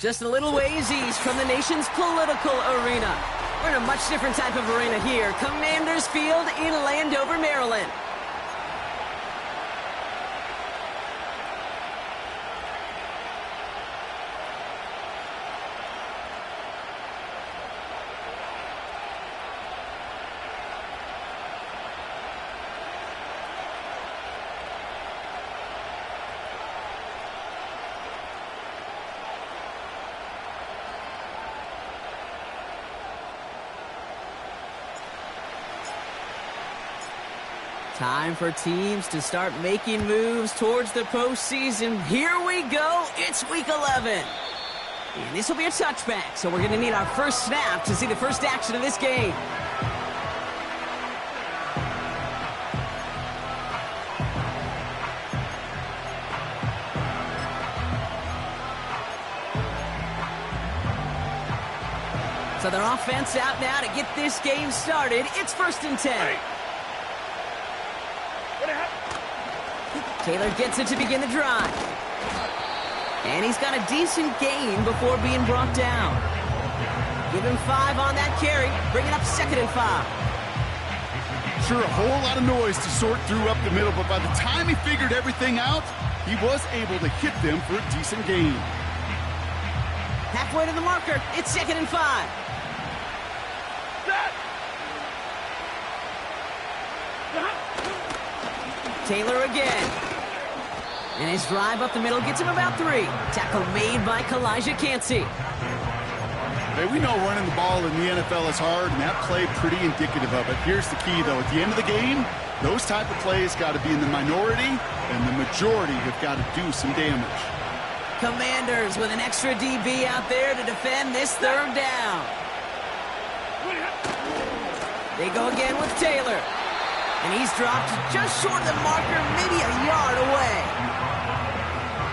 Just a little ways east from the nation's political arena. We're in a much different type of arena here. Commanders Field in Landover, Maryland. Time for teams to start making moves towards the postseason. Here we go. It's week 11. And this will be a touchback, so we're going to need our first snap to see the first action of this game. So their offense out now to get this game started. It's 1st and 10. Taylor gets it to begin the drive. And he's got a decent gain before being brought down. Give him 5 on that carry. Bring it up 2nd and 5. Sure, a whole lot of noise to sort through up the middle, but by the time he figured everything out, he was able to hit them for a decent gain. Halfway to the marker. It's 2nd and 5. Taylor again. And his drive up the middle gets him about 3. Tackle made by Kalijah Cansey. Hey, we know running the ball in the NFL is hard, and that play pretty indicative of it. Here's the key, though. At the end of the game, those type of plays got to be in the minority, and the majority have got to do some damage. Commanders with an extra DB out there to defend this 3rd down. They go again with Taylor. And he's dropped just short of the marker, maybe a yard away.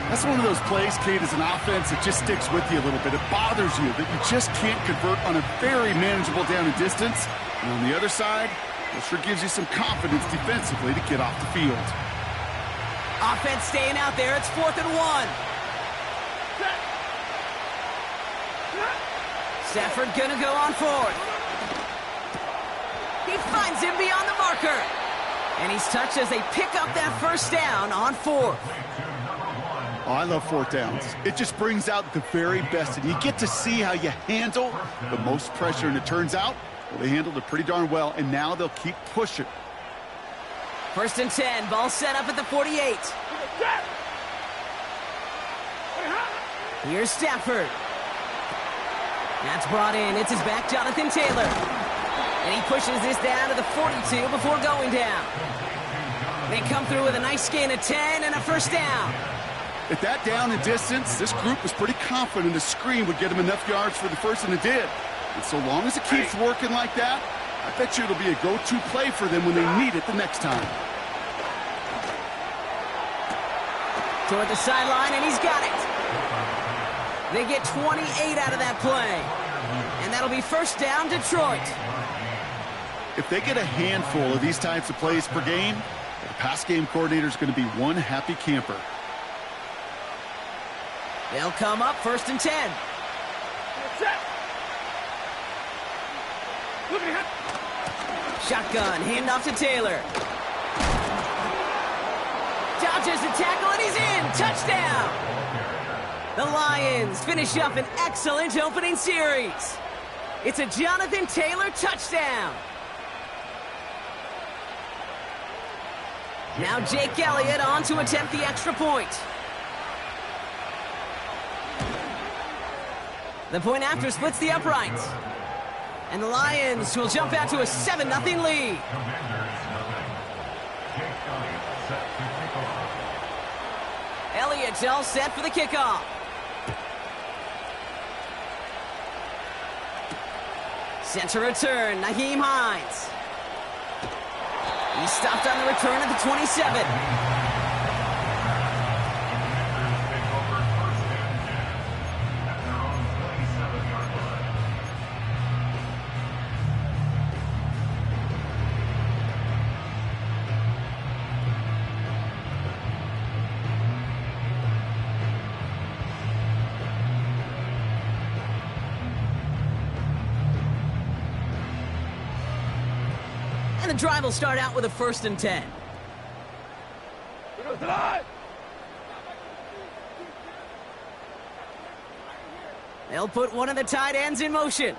That's one of those plays, Kate, as an offense that just sticks with you a little bit. It bothers you that you just can't convert on a very manageable down and distance. And on the other side, it sure gives you some confidence defensively to get off the field. Offense staying out there. It's 4th and 1. Stafford gonna go on 4th. He finds him beyond the marker. And he's touched as they pick up that 1st down on 4th. Oh, I love 4th downs. It just brings out the very best, and you get to see how you handle the most pressure, and it turns out they handled it pretty darn well, and now they'll keep pushing. 1st and 10, ball set up at the 48. Here's Stafford. That's brought in. It's his back, Jonathan Taylor. And he pushes this down to the 42 before going down. They come through with a nice gain of 10 and a 1st down. At that down and distance, this group was pretty confident the screen would get them enough yards for the 1st, and it did. And so long as it keeps working like that, I bet you it'll be a go-to play for them when they need it the next time. Toward the sideline, and he's got it. They get 28 out of that play. And that'll be 1st down, Detroit. If they get a handful of these types of plays per game, the pass game coordinator is going to be one happy camper. They'll come up 1st and 10. Shotgun, handoff to Taylor. Dodges the tackle, and he's in. Touchdown! The Lions finish up an excellent opening series. It's a Jonathan Taylor touchdown. Now Jake Elliott on to attempt the extra point. The point after splits the uprights. And the Lions will jump out to a 7-0 lead. Elliott's all set for the kickoff. Center return, Nyheim Hines. He stopped on the return at the 27. the drive will start out with a 1st and 10. They'll put one of the tight ends in motion.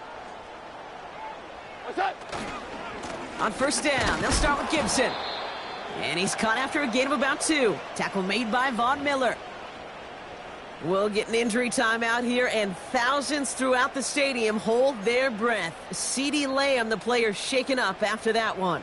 On 1st down, they'll start with Gibson. And he's caught after a gain of about 2. Tackle made by Von Miller. We'll get an injury timeout here, and thousands throughout the stadium hold their breath. CeeDee Lamb, the player, shaken up after that one.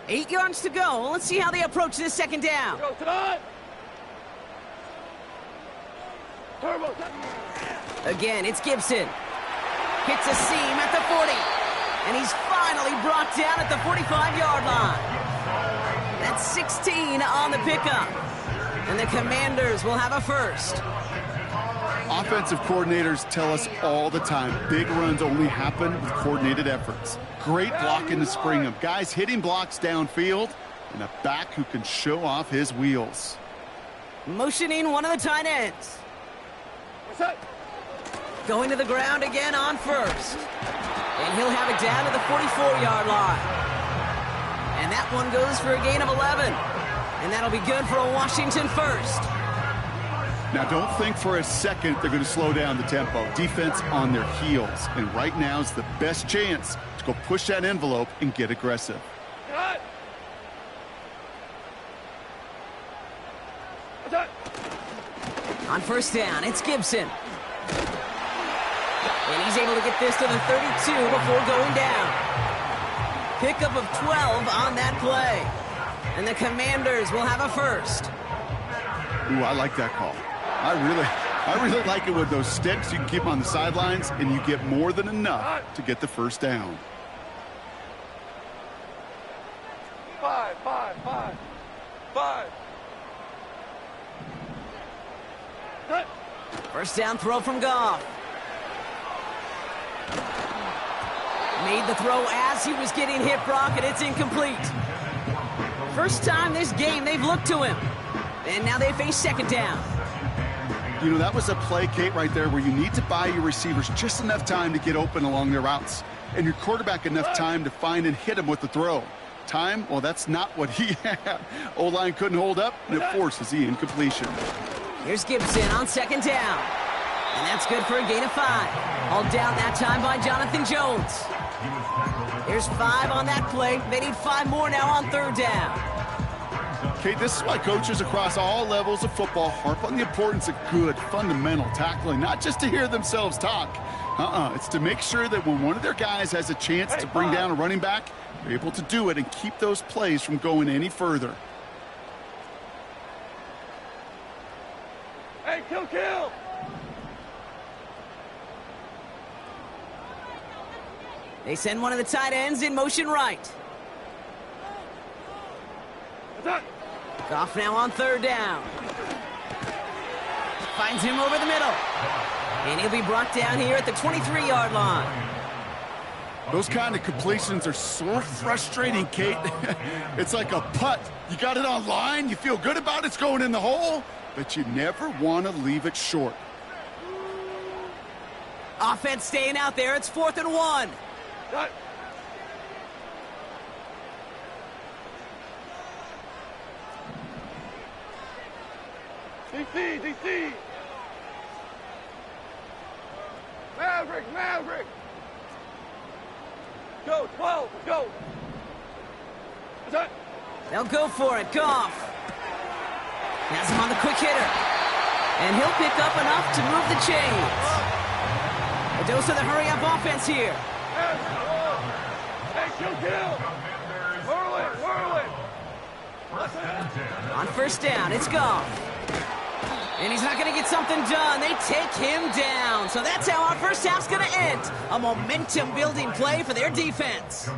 Eight yards to go. Let's see how they approach this 2nd down. Go tonight. Turbo. Again, it's Gibson. Hits a seam at the 40. And he's finally brought down at the 45-yard line. That's 16 on the pickup. And the Commanders will have a 1st. Offensive coordinators tell us all the time, big runs only happen with coordinated efforts. Great blocking to spring them. Guys hitting blocks downfield, and a back who can show off his wheels. Motioning one of the tight ends. Going to the ground again on 1st. And he'll have it down to the 44-yard line. And that one goes for a gain of 11. And that'll be good for a Washington 1st. Now, don't think for a second they're going to slow down the tempo. Defense on their heels. And right now is the best chance to go push that envelope and get aggressive. On 1st down, it's Gibson. And he's able to get this to the 32 before going down. Pickup of 12 on that play. And the Commanders will have a 1st. Ooh, I like that call. I really like it with those sticks. You can keep them on the sidelines, and you get more than enough to get the 1st down. 5, 5, 5, 5. 1st down throw from Goff. Made the throw as he was getting hit, Brock, and it's incomplete. First time this game they've looked to him. And now they face 2nd down. You know, that was a play, Kate, right there where you need to buy your receivers just enough time to get open along their routes. And your quarterback enough time to find and hit him with the throw. Time, well, that's not what he had. O-line couldn't hold up, and it forces the incompletion. Here's Gibson on 2nd down. And that's good for a gain of 5. Hauled down that time by Jonathan Jones. Here's 5 on that play. They need 5 more now on 3rd down. Okay, this is why coaches across all levels of football harp on the importance of good, fundamental tackling, not just to hear themselves talk. It's to make sure that when one of their guys has a chance to bring down a running back, they're able to do it and keep those plays from going any further. Hey, kill! They send one of the tight ends in motion right. Goff now on 3rd down. Finds him over the middle. And he'll be brought down here at the 23-yard line. Those kind of completions are so frustrating, Kate. It's like a putt. You got it on line, you feel good about it's going in the hole, but you never want to leave it short. Offense staying out there. It's 4th and 1. DC! Maverick! Go, 12, go! They'll go for it. Goff has him on the quick hitter. And he'll pick up enough to move the chains. A dose of the hurry-up offense here. Hey, kill! Whirl it! On 1st down, it's Goff. And he's not going to get something done. They take him down. So that's how our first half's going to end. A momentum-building play for their defense.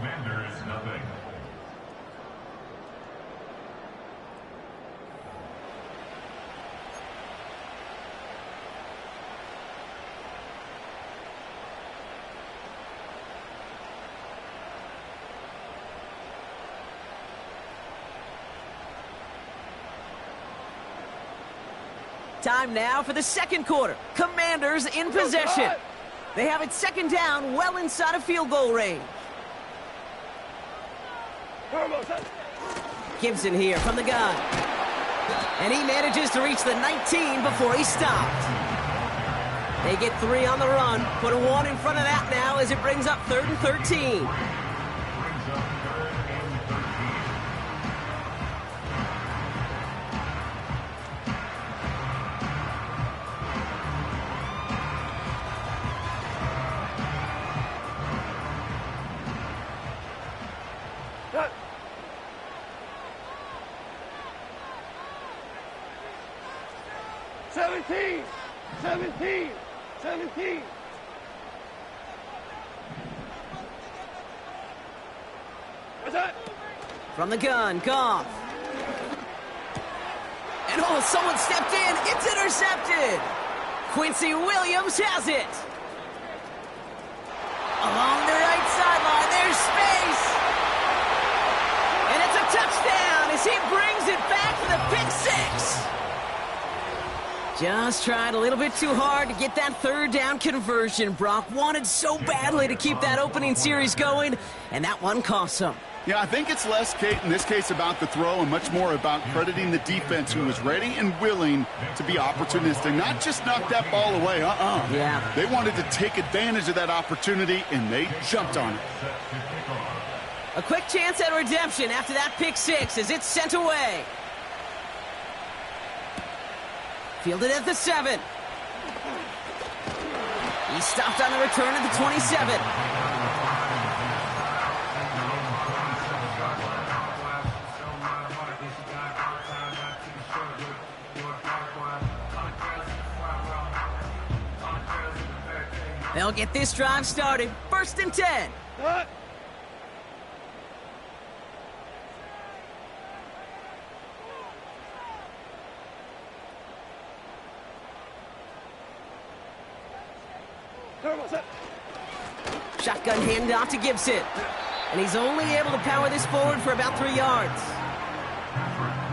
Time now for the second quarter. Commanders in possession. They have it second down, well inside of field goal range. Gibson here from the gun. And he manages to reach the 19 before he stopped. They get 3 on the run. Put a 1 in front of that now as it brings up 3rd and 13. Cut. 17. 17. 17. What's that? From the gun, Goff. And oh, someone stepped in. It's intercepted. Quincy Williams has it. Along the right sideline, there's space. And it's a touchdown as he brings it back for the pick 6. Just tried a little bit too hard to get that 3rd down conversion. Brock wanted so badly to keep that opening series going, and that one cost him. Yeah, I think it's less, Kate, in this case about the throw and much more about crediting the defense who was ready and willing to be opportunistic. Not just knock that ball away, Yeah. They wanted to take advantage of that opportunity, and they jumped on it. A quick chance at redemption after that pick 6 as it's sent away. Fielded at the 7. He stopped on the return at the 27. They'll get this drive started. 1st and 10. Cut. Shotgun handoff to Gibson. And he's only able to power this forward for about 3 yards.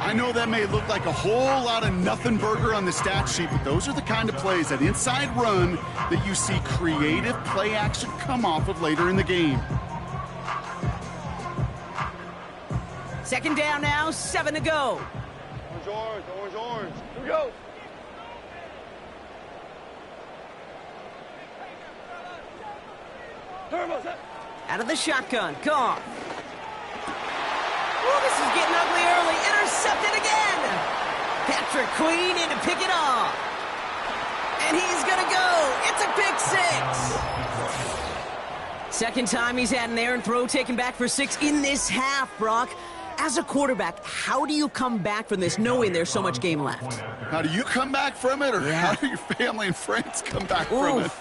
I know that may look like a whole lot of nothing burger on the stat sheet, but those are the kind of plays, that inside run, that you see creative play action come off of later in the game. 2nd down now, 7 to go. Orange, orange, orange, orange. Here we go. Turbo set. Out of the shotgun, Goff. Oh, this is getting ugly early. Intercepted again. Patrick Queen in to pick it off. And he's going to go. It's a pick 6. Second time he's had an errant throw taken back for 6 in this half, Brock. As a quarterback, how do you come back from this knowing there's so much game left? How do you come back from it, or how do your family and friends come back from it?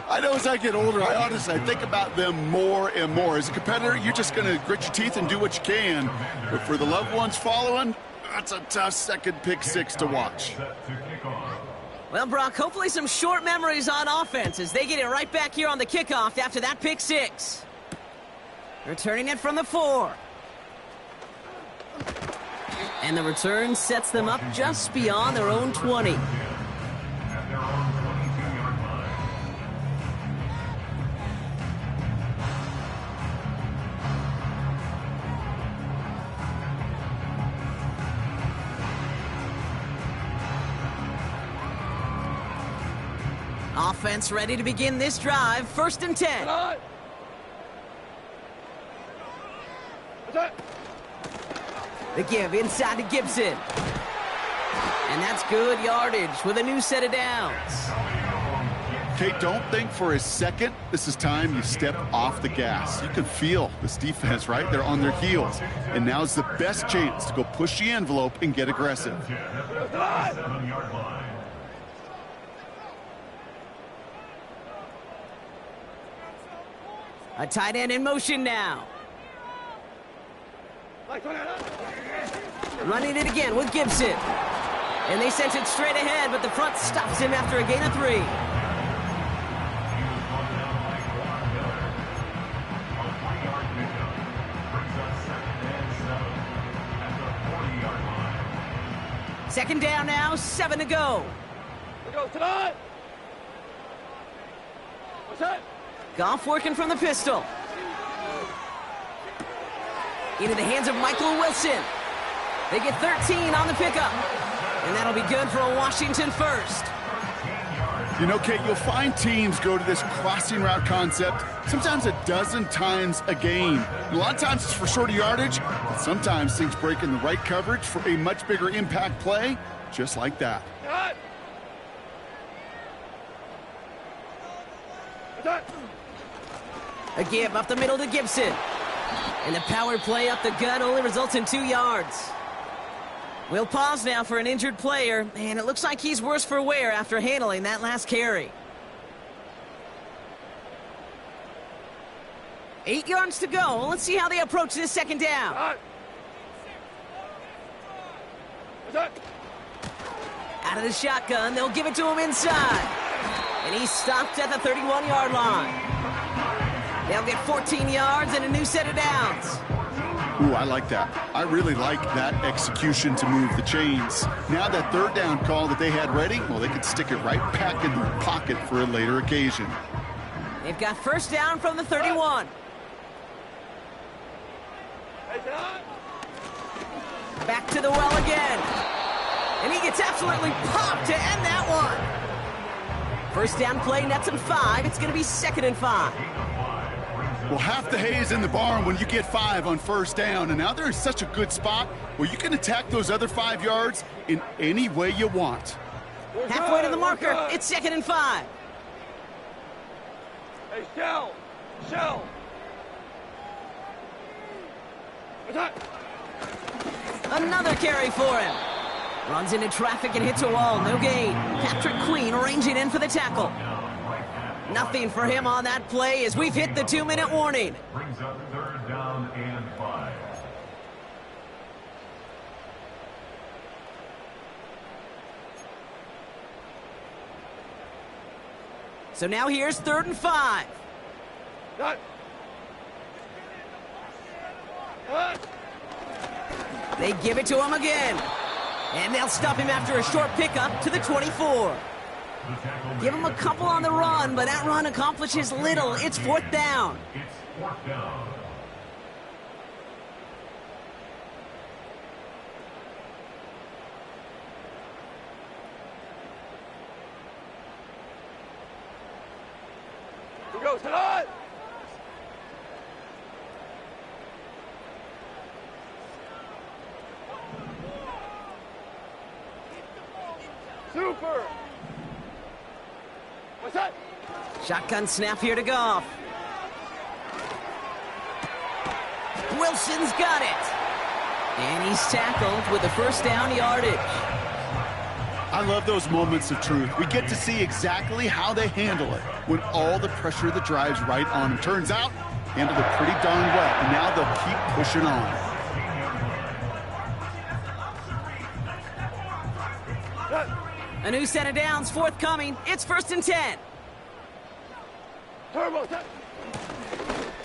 I know as I get older, I think about them more and more. As a competitor, you're just going to grit your teeth and do what you can. But for the loved ones following, that's a tough second pick 6 to watch. Well, Brock, hopefully some short memories on offense as they get it right back here on the kickoff after that pick 6. Returning it from the 4. And the return sets them up just beyond their own 20. Offense ready to begin this drive. 1st and 10. Cut. What's that? The give inside to Gibson. And that's good yardage with a new set of downs. Kate, don't think for a second this is time you step off the gas. You can feel this defense, right? They're on their heels. And now's the best chance to go push the envelope and get aggressive. A tight end in motion now. Running it again with Gibson. And they sent it straight ahead, but the front stops him after a gain of 3. Second down now, 7 to go. What's it on? What's that? Goff working from the pistol. Into the hands of Michael Wilson. They get 13 on the pickup. And that'll be good for a Washington first. You know, Kate, you'll find teams go to this crossing route concept sometimes a dozen times a game. A lot of times it's for shorter yardage, but sometimes things break in the right coverage for a much bigger impact play, just like that. Cut! What's that? A give up the middle to Gibson. And the power play up the gut only results in 2 yards. We'll pause now for an injured player, and it looks like he's worse for wear after handling that last carry. 8 yards to go. Let's see how they approach this second down. Cut! What's that? Out of the shotgun, they'll give it to him inside. And he's stopped at the 31-yard line. They'll get 14 yards and a new set of downs. Ooh, I like that. I really like that execution to move the chains. Now that third down call that they had ready, well, they could stick it right back in the pocket for a later occasion. They've got first down from the 31. Hey, John! Back to the well again. And he gets absolutely popped to end that one. First down play nets him 5. It's going to be 2nd and 5. Well, half the hay is in the barn when you get 5 on first down, and now they're in such a good spot where you can attack those other 5 yards in any way you want. Halfway to the marker, it's 2nd and 5. Hey, Shell! Shell! What's that? Another carry for him. Runs into traffic and hits a wall, no gain. Patrick Queen ranging in for the tackle. Nothing for him on that play as we've hit the 2-minute warning. Brings up 3rd down and 5. So now here's 3rd and 5. Cut! Cut! They give it to him again. And they'll stop him after a short pickup to the 24. Give him a couple on the run, but that run accomplishes little. It's 4th down. It's 4th down. Here goes, cut! Super! What's that? Shotgun snap here to Goff. Wilson's got it. And he's tackled with the first down yardage. I love those moments of truth. We get to see exactly how they handle it when all the pressure of the drive's right on them. Turns out, handled it pretty darn well. And now they'll keep pushing on. A new set of downs forthcoming. It's 1st and 10. Turbo, set!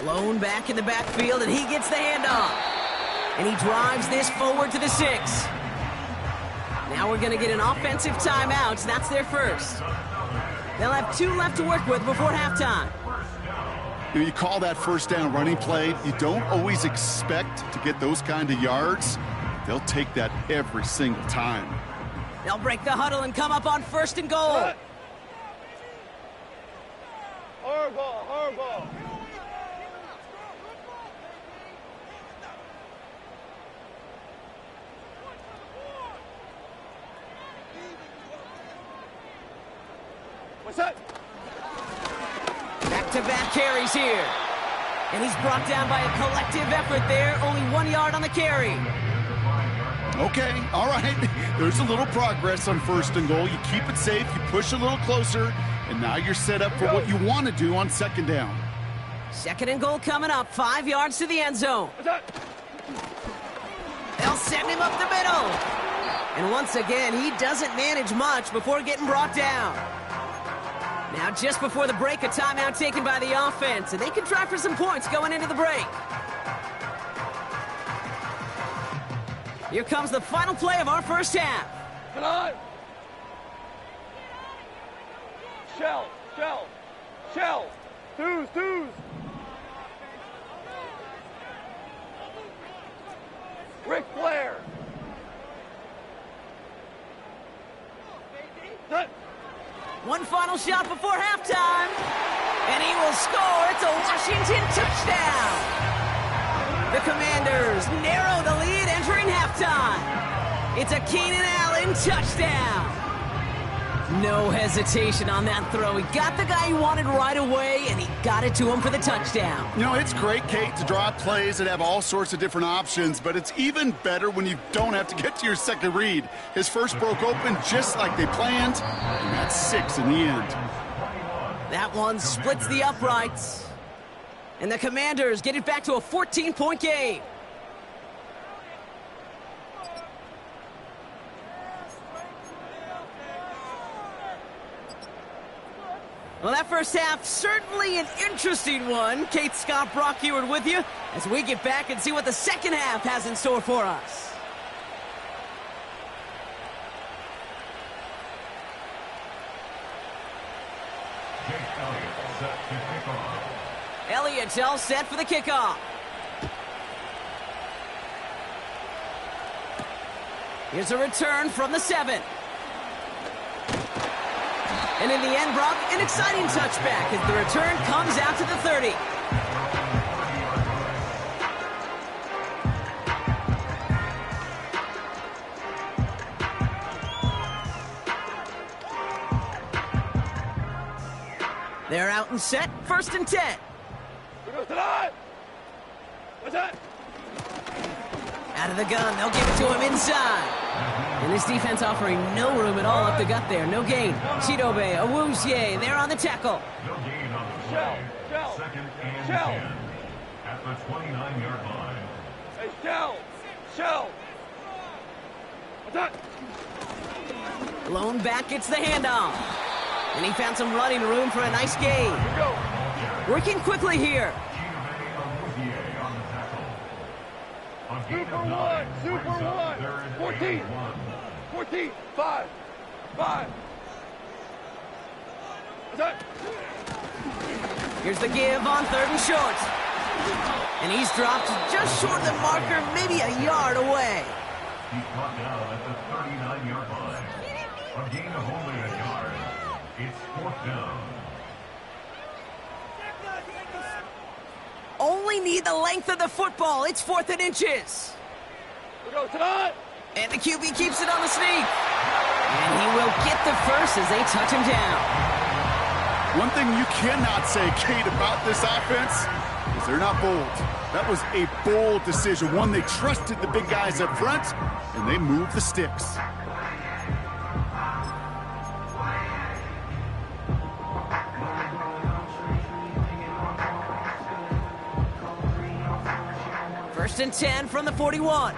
Blown back in the backfield, and he gets the handoff. And he drives this forward to the 6. Now we're going to get an offensive timeout. That's their first. They'll have 2 left to work with before halftime. You call that first down running play. You don't always expect to get those kind of yards. They'll take that every single time. They'll break the huddle and come up on 1st and goal. Cut! Hardball, hardball! What's that? Back-to-back carries here. And he's brought down by a collective effort there. Only 1 yard on the carry. Okay, all right. There's a little progress on 1st and goal. You keep it safe, you push a little closer, and now you're set up for what you want to do on 2nd down. 2nd and goal coming up. 5 yards to the end zone. What's that? They'll send him up the middle. And once again, he doesn't manage much before getting brought down. Now, just before the break, a timeout taken by the offense, and they can try for some points going into the break. Here comes the final play of our first half. Come on! Shell. Shell. Shell. Twos. Twos. Ric Flair. Set. One final shot before halftime. And he will score. It's a Washington touchdown. The Commanders narrow the lead entering halftime. It's a Keenan Allen touchdown. No hesitation on that throw. He got the guy he wanted right away, and he got it to him for the touchdown. You know, it's great, Kate, to draw up plays that have all sorts of different options, but it's even better when you don't have to get to your second read. His first broke open just like they planned, and that's 6 in the end. That one splits the uprights. And the Commanders get it back to a 14-point game. Well, that first half, certainly an interesting one. Kate, Scott, Brock Ewart with you as we get back and see what the second half has in store for us. Elliott all set for the kickoff. Here's a return from the 7. And in the end, Brock, an exciting touchback as the return comes out to the 30. They're out and set, 1st and 10. We go tonight. What's that? Out of the gun, they'll give it to him inside. And this defense offering no room at all up the gut there. No gain. Chidobe, Awuzie, they're on the tackle. No gain on the Shell. play. Shell. Second and Shell. 10 at the 29-yard line. Hey, Shell. Shell. What's that? Lone back gets the handoff. And he found some running room for a nice gain. We go. Working quickly here. Super one. Super one. 14. 14. 5. 5. What's that? Here's the give on 3rd and short. And he's dropped just short of the marker, maybe a yard away. He's brought down at the 39-yard line. A gain of only a yard. It's 4th down. Only need the length of the football. It's 4th and inches. We go tonight. And the QB keeps it on the sneak. And he will get the first as they touch him down. One thing you cannot say, Kate, about this offense is they're not bold. That was a bold decision, one they trusted the big guys up front, and they moved the sticks. First and 10 from the 41.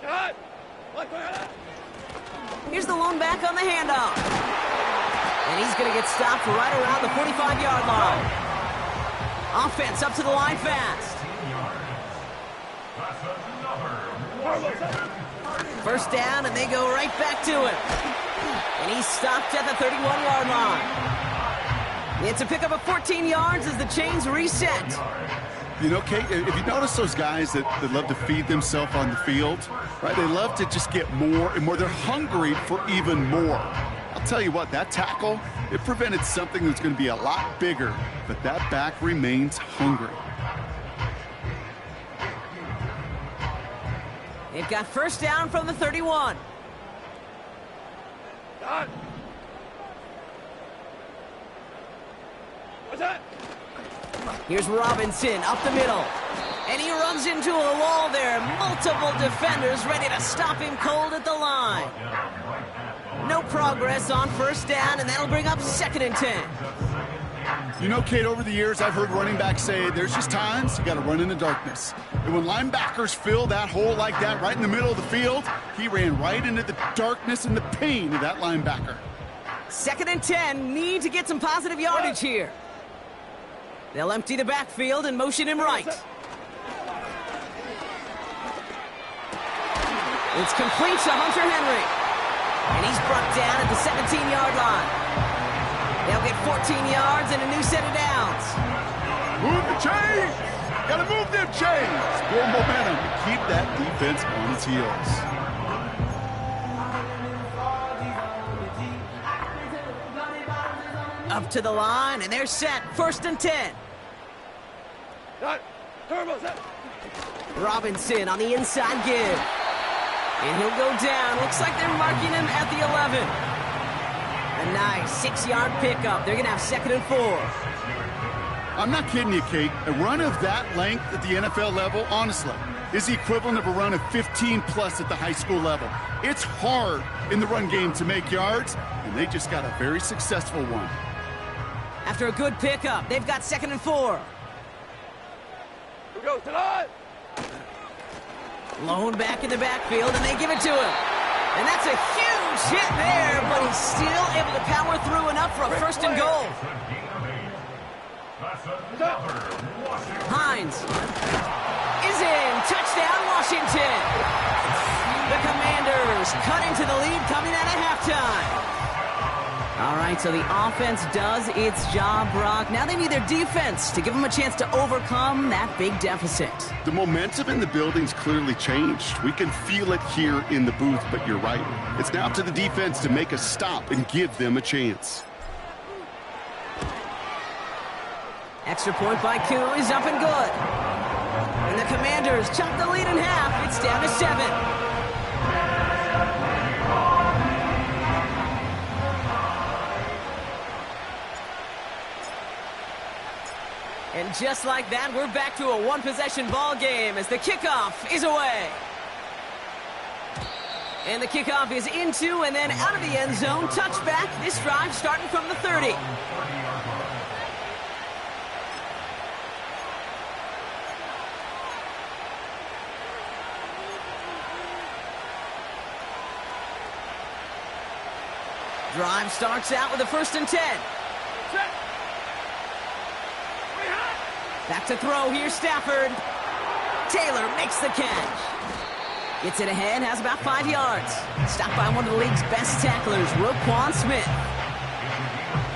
Tonight. Here's the lone back on the handoff. And he's going to get stopped right around the 45-yard line. Offense up to the line fast. First down, and they go right back to him. And he's stopped at the 31-yard line. It's a pickup of 14 yards as the chains reset. You know, Kate, if you notice those guys that love to feed themselves on the field, right? They love to just get more and more. They're hungry for even more. I'll tell you what, that tackle, it prevented something that's going to be a lot bigger, but that back remains hungry. They've got first down from the 31. Done. What's that? Here's Robinson up the middle. And he runs into a wall there. Multiple defenders ready to stop him cold at the line. No progress on first down, and that'll bring up 2nd and 10. You know, Kate, over the years, I've heard running backs say there's just times you got to run in the darkness. And when linebackers fill that hole like that right in the middle of the field, he ran right into the darkness and the pain of that linebacker. 2nd and 10, need to get some positive yardage here. They'll empty the backfield and motion him right. It's complete to Hunter Henry. And he's brought down at the 17-yard line. They'll get 14 yards and a new set of downs. Move the chains! Gotta move them chains! Build momentum to keep that defense on its heels. Up to the line, and they're set. 1st and 10. Turbo set. Robinson on the inside give. And he'll go down. Looks like they're marking him at the 11. A nice 6-yard pickup. They're going to have 2nd and 4. I'm not kidding you, Kate. A run of that length at the NFL level, honestly, is the equivalent of a run of 15-plus at the high school level. It's hard in the run game to make yards, and they just got a very successful one. After a good pickup, they've got 2nd and 4. Here we go, tonight. Lone back in the backfield, and they give it to him. And that's a huge hit there, but he's still able to power through enough for a 1st and goal. Hines is in. Touchdown, Washington. The Commanders cut into the lead coming out of halftime. All right, so the offense does its job, Brock. Now they need their defense to give them a chance to overcome that big deficit. The momentum in the building's clearly changed. We can feel it here in the booth, but you're right. It's now up to the defense to make a stop and give them a chance. Extra point by Koo is up and good. And the Commanders chop the lead in half. It's down to 7. And just like that, we're back to a one-possession ball game as the kickoff is away. And the kickoff is into and then out of the end zone. Touchback. This drive starting from the 30. Drive starts out with a 1st and 10. Back to throw here, Stafford. Taylor makes the catch. Gets it ahead, has about 5 yards. Stopped by one of the league's best tacklers, Roquan Smith.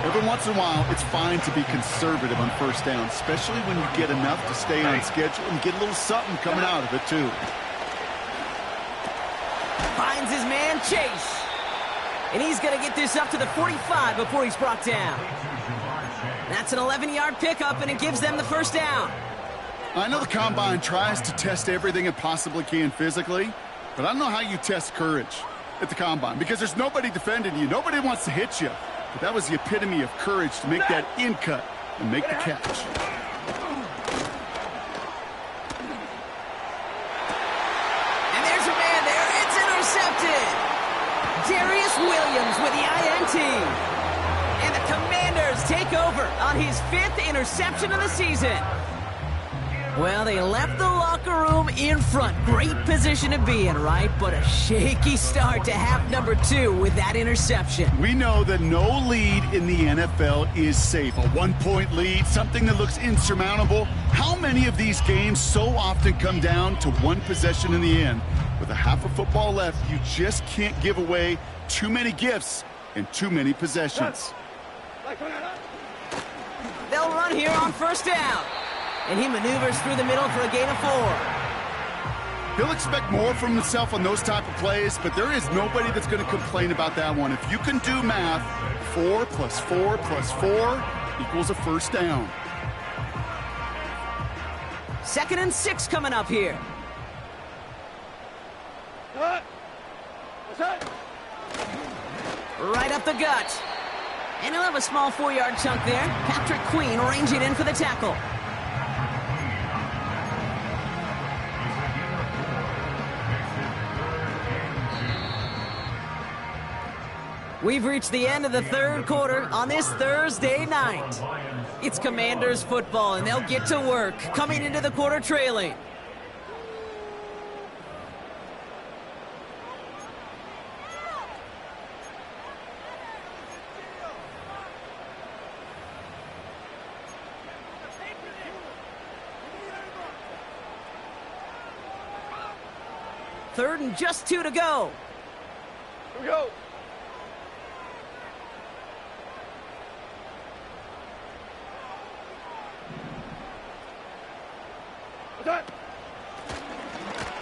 Every once in a while, it's fine to be conservative on 1st down, especially when you get enough to stay on schedule and get a little something coming out of it, too. Finds his man, Chase. And he's going to get this up to the 45 before he's brought down. That's an 11-yard pickup, and it gives them the 1st down. I know the Combine tries to test everything it possibly can physically, but I don't know how you test courage at the Combine because there's nobody defending you. Nobody wants to hit you. But that was the epitome of courage to make that in cut and make the catch. And there's a man there. It's intercepted. Darius Williams with the INT. And the Commanders take over on his 5th interception of the season. Well, they left the locker room in front. Great position to be in, right? But a shaky start to half number 2 with that interception. We know that no lead in the NFL is safe. A 1-point lead, something that looks insurmountable. How many of these games so often come down to one possession in the end? With a half of football left, you just can't give away too many gifts and too many possessions. They'll run here on 1st down. And he maneuvers through the middle for a gain of 4. He'll expect more from himself on those type of plays, but there is nobody that's going to complain about that one. If you can do math, 4 plus 4 plus 4 equals a 1st down. 2nd and 6 coming up here. Right up the gut. And he'll have a small 4-yard chunk there. Patrick Queen ranging in for the tackle. We've reached the end of the 3rd quarter on this Thursday night. It's Commanders football, and they'll get to work coming into the quarter trailing. Third and just 2 to go. Here we go.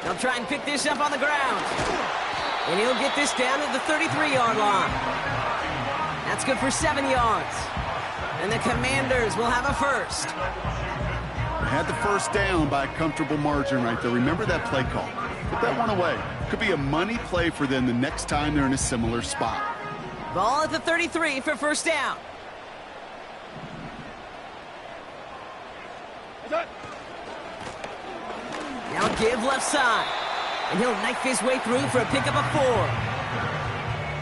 They'll try and pick this up on the ground. And he'll get this down to the 33-yard line. That's good for 7 yards. And the Commanders will have a first. They had the first down by a comfortable margin right there. Remember that play call. Put that one away. Could be a money play for them the next time they're in a similar spot. Ball at the 33 for first down. Now give left side. And he'll knife his way through for a pickup of 4.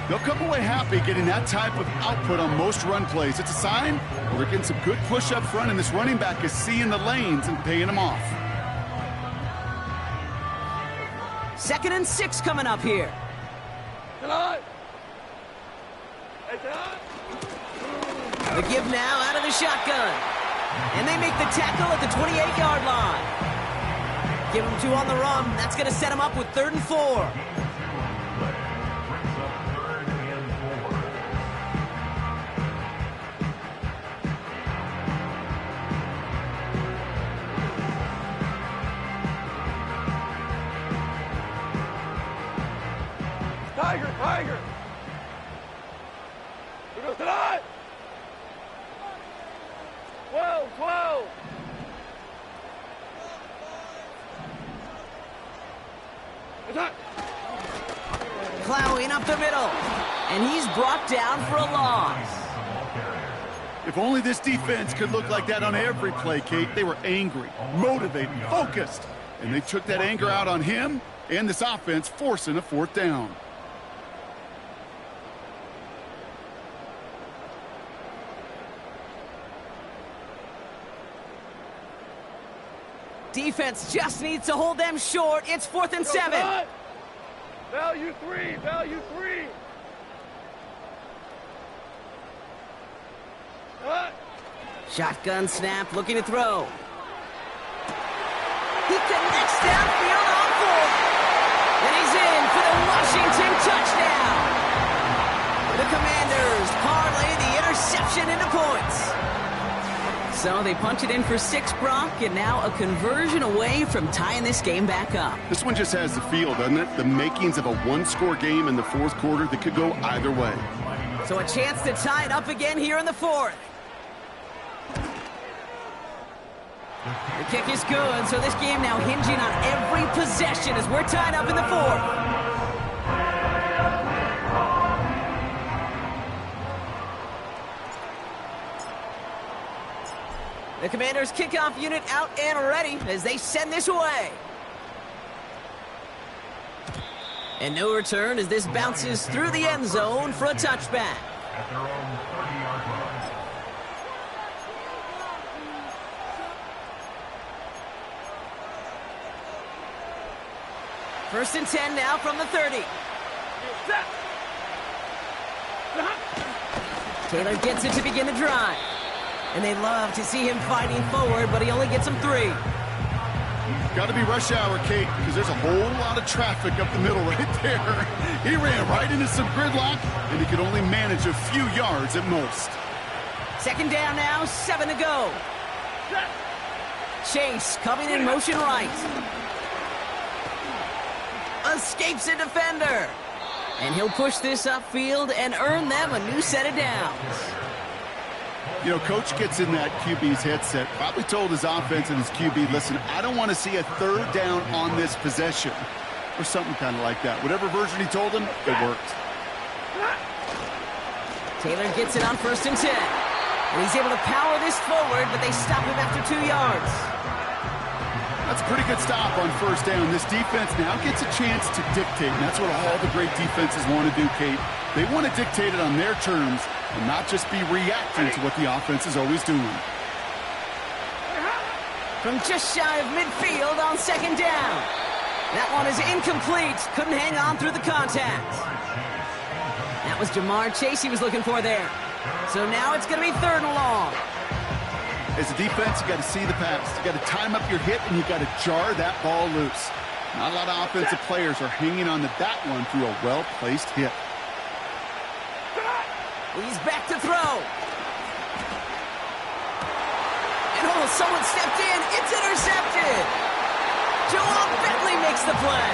They'll come away happy getting that type of output on most run plays. It's a sign well, they're getting some good push up front, and this running back is seeing the lanes and paying them off. 2nd and 6 coming up here. The give now out of the shotgun. And they make the tackle at the 28-yard line. Give him 2 on the run. That's going to set him up with 3rd and 4. Tiger! Who goes tonight? 12! Plowing up the middle. And he's brought down for a loss. If only this defense could look like that on every play, Kate. They were angry, motivated, focused. And they took that anger out on him and this offense, forcing a 4th down. Defense just needs to hold them short. It's 4th and 7. Value 3! Shotgun snap, looking to throw. He connects downfield on 4th. And he's in for the Washington touchdown. The Commanders parlay the interception into points. So they punch it in for 6, Brock, and now a conversion away from tying this game back up. This one just has the feel, doesn't it? The makings of a one-score game in the 4th quarter that could go either way. So a chance to tie it up again here in the 4th. The kick is good, so this game now hinging on every possession as we're tied up in the 4th. The Commanders' kickoff unit out and ready as they send this away. And no return as this bounces through the end zone for a touchback. At their own 30-yard line. First and 10 now from the 30. Taylor gets it to begin the drive. And they love to see him fighting forward, but he only gets them 3. Got to be rush hour, Kate, because there's a whole lot of traffic up the middle right there. He ran right into some gridlock, and he could only manage a few yards at most. 2nd down now, 7 to go. Chase coming in motion right. Escapes a defender. And he'll push this upfield and earn them a new set of downs. You know, Coach gets in that QB's headset, probably told his offense and his QB, listen, I don't want to see a 3rd down on this possession. Or something kind of like that. Whatever version he told him, it worked. Taylor gets it on 1st and 10. And he's able to power this forward, but they stop him after 2 yards. That's a pretty good stop on 1st down. This defense now gets a chance to dictate, and that's what all the great defenses want to do, Kate. They want to dictate it on their terms and not just be reacting to what the offense is always doing. From just shy of midfield on 2nd down. That one is incomplete. Couldn't hang on through the contact. That was Jamar Chase he was looking for there. So now it's going to be 3rd and long. As a defense, you got to see the pass. You got to time up your hit, and you got to jar that ball loose. Not a lot of offensive players are hanging on to that one through a well-placed hit. He's back to throw. And someone stepped in. It's intercepted. Joel Bentley makes the play.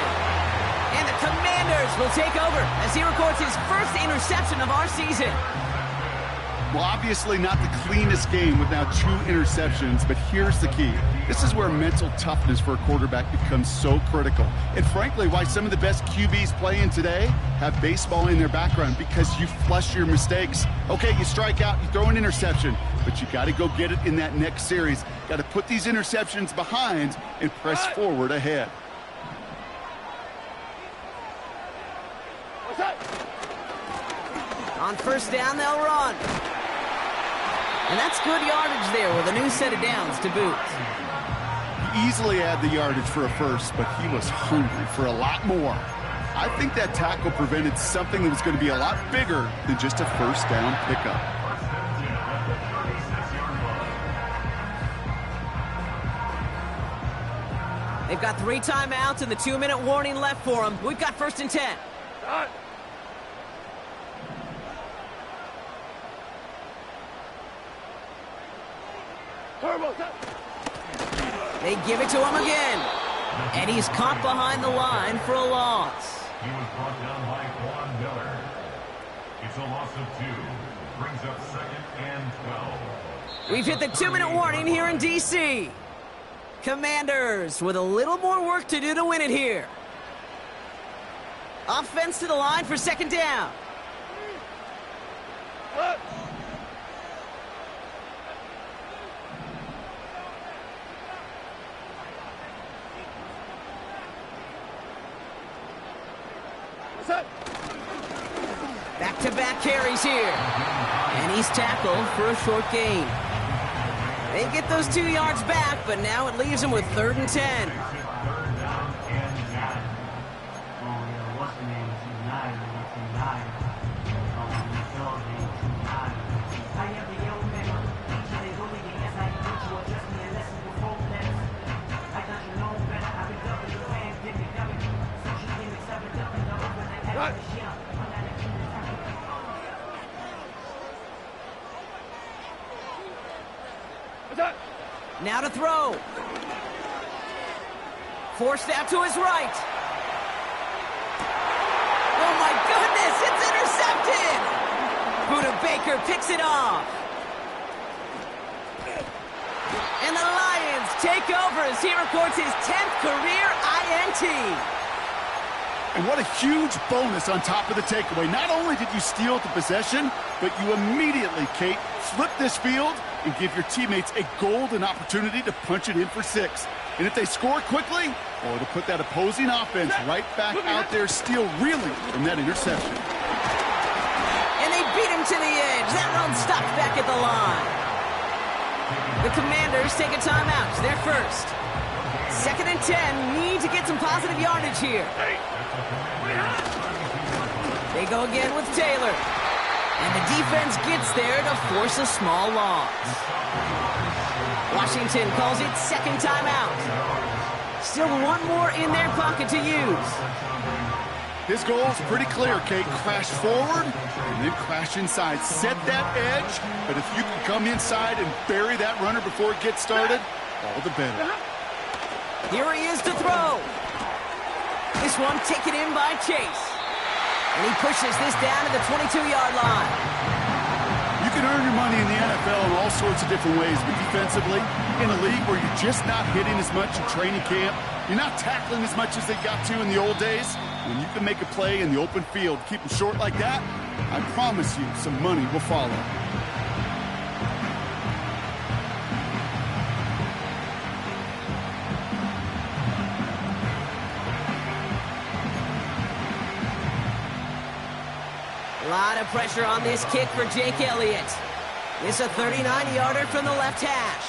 And the Commanders will take over as he records his first interception of our season. Well, obviously not the cleanest game with now 2 interceptions, but here's the key. This is where mental toughness for a quarterback becomes so critical. And frankly, why some of the best QBs playing today have baseball in their background, because you flush your mistakes. Okay, you strike out, you throw an interception, but you got to go get it in that next series. Got to put these interceptions behind and press forward ahead. What's that? On first down, they'll run. And that's good yardage there with a new set of downs to boot. He easily had the yardage for a first, but he was hungry for a lot more. I think that tackle prevented something that was going to be a lot bigger than just a first down pickup. They've got 3 timeouts and the 2-minute warning left for them. We've got first and 10. Done. Turbo, set. They give it to him again. And he's caught behind the line for a loss. He was brought down by Quan Miller. It's a loss of 2. Brings up 2nd and 12. We've hit the 2-minute warning here in D.C. Commanders with a little more work to do to win it here. Offense to the line for second down. What? What's that? Back-to-back carries here. And he's tackled for a short gain. They get those 2 yards back, but now it leaves him with 3rd and 10. What? What's that? Now to throw. Forced out to his right. Oh my goodness, it's intercepted! Buda Baker picks it off. And the Lions take over as he records his 10th career INT. And what a huge bonus on top of the takeaway. Not only did you steal the possession, but you immediately, Kate, flip this field and give your teammates a golden opportunity to punch it in for 6. And if they score quickly, or to put that opposing offense right back out there, still reeling from that interception. And they beat him to the edge. That run stopped back at the line. The Commanders take a timeout. It's their first. 2nd and 10. Need to get some positive yardage here. They go again with Taylor. And the defense gets there to force a small loss. Washington calls it second timeout. Still 1 more in their pocket to use. His goal is pretty clear, Kate. Crash forward and then crash inside. Set that edge, but if you can come inside and bury that runner before it gets started, all the better. Here he is to throw. This one taken in by Chase. And he pushes this down to the 22-yard line. You can earn your money in the NFL in all sorts of different ways, but defensively, in a league where you're just not hitting as much in training camp, you're not tackling as much as they got to in the old days, when you can make a play in the open field, keep them short like that, I promise you some money will follow. A lot of pressure on this kick for Jake Elliott. It's a 39-yarder from the left hash.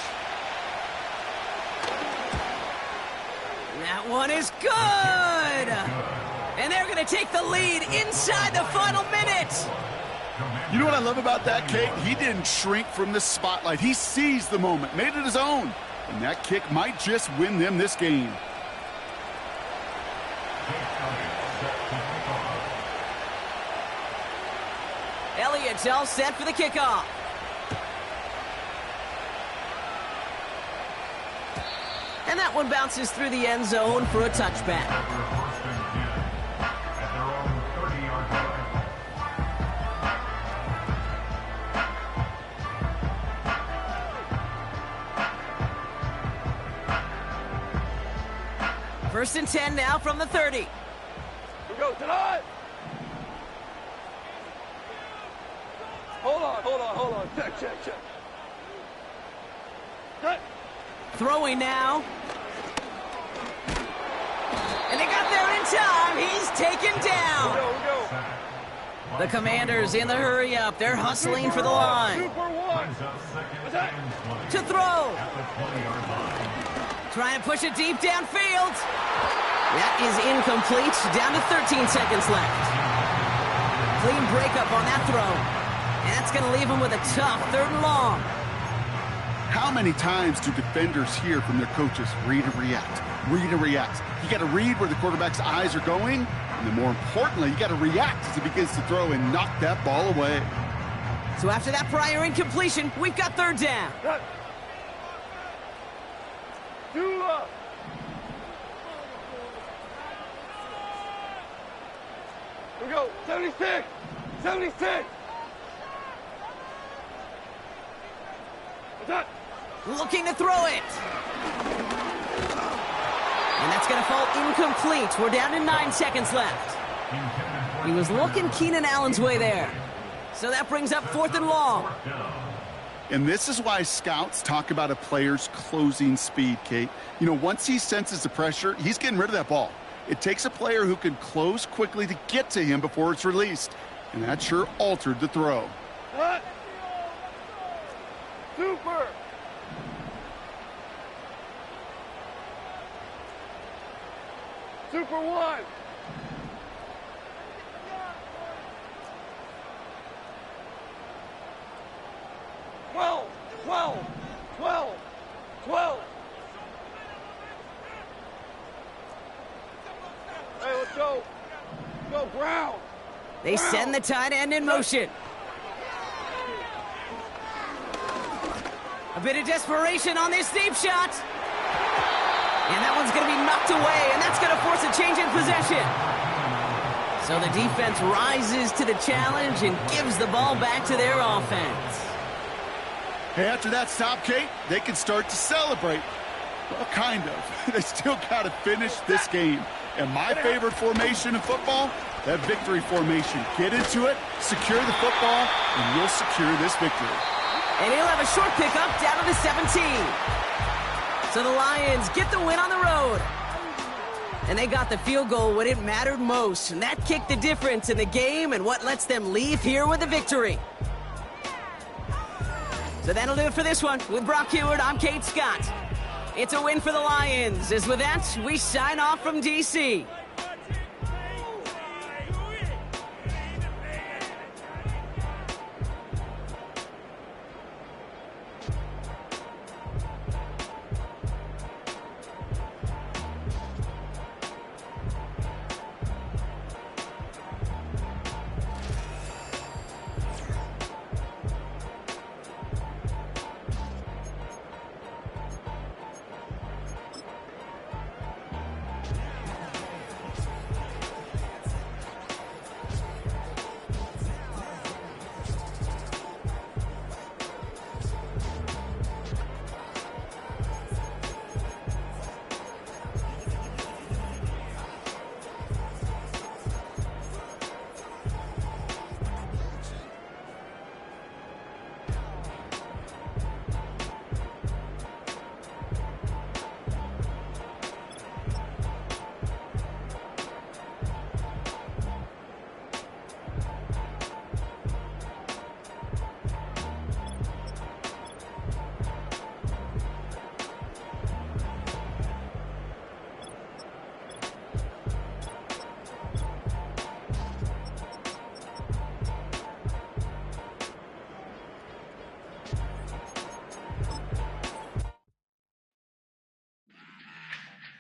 And that one is good! And they're going to take the lead inside the final minute. You know what I love about that, Kate? He didn't shrink from the spotlight. He seized the moment, made it his own. And that kick might just win them this game. Elliott's all set for the kickoff. And that one bounces through the end zone for a touchback. First and 10 at their own 30-yard line. First and 10 now from the 30. Here we go, tonight. Hold on. Check. Good. Throwing now. And they got there in time. He's taken down. We go. The Commanders in the hurry up. They're hustling for the line. Super one. Brings up second What's that? and 20 To throw. at the 20-yard line. Trying to push it deep downfield. That is incomplete. Down to 13 seconds left. Clean breakup on that throw. And that's going to leave him with a tough 3rd and long. How many times do defenders hear from their coaches, read and react, read and react? You got to read where the quarterback's eyes are going, and then more importantly, you got to react as he begins to throw and knock that ball away. So after that prior incompletion, we've got 3rd down. Cut. Two up. Here we go. 76. What's that? Looking to throw it. And that's going to fall incomplete. We're down to 9 seconds left. He was looking Keenan Allen's way there. So that brings up 4th and long. And this is why scouts talk about a player's closing speed, Kate. You know, once he senses the pressure, he's getting rid of that ball. It takes a player who can close quickly to get to him before it's released. And that sure altered the throw. Cut. Super. Super one. Twelve. Hey, let's go. Go, Brown. They send the tight end in motion. A bit of desperation on this deep shot. And that one's going to be knocked away, and that's going to force a change in possession. So the defense rises to the challenge and gives the ball back to their offense. Hey, after that stop, Kate, they can start to celebrate. Well, kind of. They still got to finish this game. And my favorite formation in football, that victory formation. Get into it, secure the football, and you'll secure this victory. And he'll have a short pickup down to the 17. So the Lions get the win on the road. And they got the field goal when it mattered most. And that kicked the difference in the game and what lets them leave here with a victory. So that'll do it for this one. With Brock Huard, I'm Kate Scott. It's a win for the Lions. As with that, we sign off from D.C.